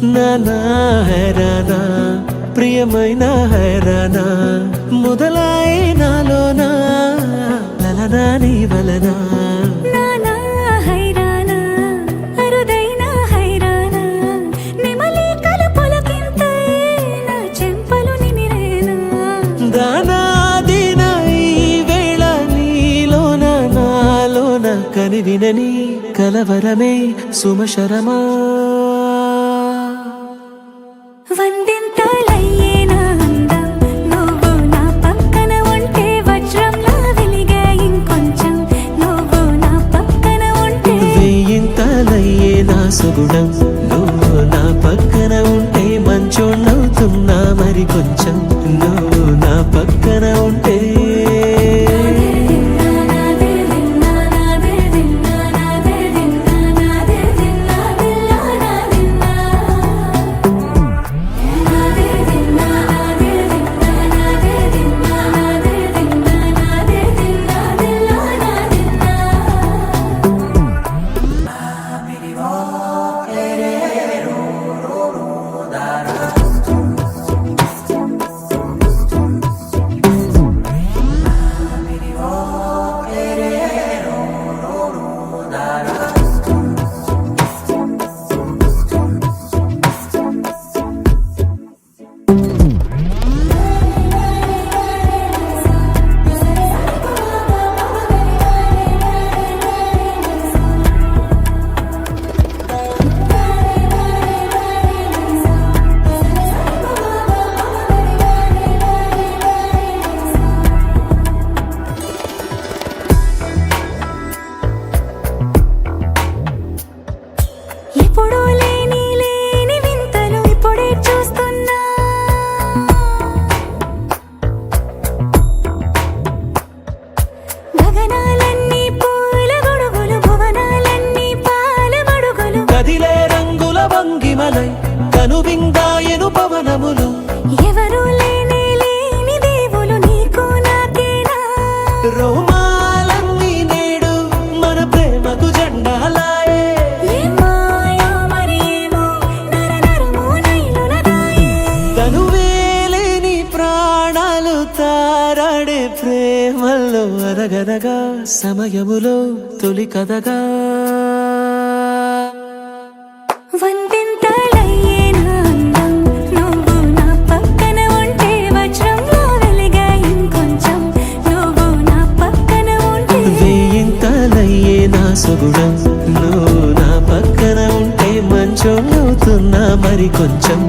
నానా హైరానా ప్రియమైన హైరానా మొదలాయి నాలోనా లలనా నీ వలనా నానా హైరానా అరుదైన హైరానా నిమలి కలుపులకింతై నా చెంపలు నిమిరేనా దానా దినా ఈ వేళ నీలోన నాలోన కనివినని కలవరమే సుమశరమా వందింతలయ్యే నా అందం నువ్వు నా పక్కన ఉంటే వజ్రంలా వెలిగే ఇంకొంచెం నువ్వు నా పక్కన ఉంటే వేయింతలయ్యే నా సుగుణం నువ్వు నా పక్కన ఉంటే మంచోణ్ణవుతున్నా మరి కొంచెం నువ్వు నా పక్కన ఉంటే ఎప్పుడూ లేని వింతలు ఇప్పుడే చూస్తున్నా గగనాలన్నీ పూల గొడుగులు భువనాలన్నీ పాల మడుగులు కదిలే రంగుల వంగిమలై కనువిందాయను పవనములు ఎవరూ లేని దేవులు నీకు నాకేనా రోమాలన్నీ నేడు మన ప్రేమకు జెండాలాయే మాయా మరేమో నరనరమో నైలునదాయే తనువేలేని ప్రాణాలు తారాడే ప్రేమల్లో అరగనగా సమయములో తొలి కథగా వందింతలయ్యే నా అందం నువ్వు నా పక్కన ఉంటే వజ్రంలా వెలిగే ఇంకొంచెం నువ్వు నా పక్కన ఉంటే వేయింతలయ్యే నా సుగుణం నువ్వు నా పక్కన ఉంటే మంచోణ్ణవుతున్నా మరి కొంచెం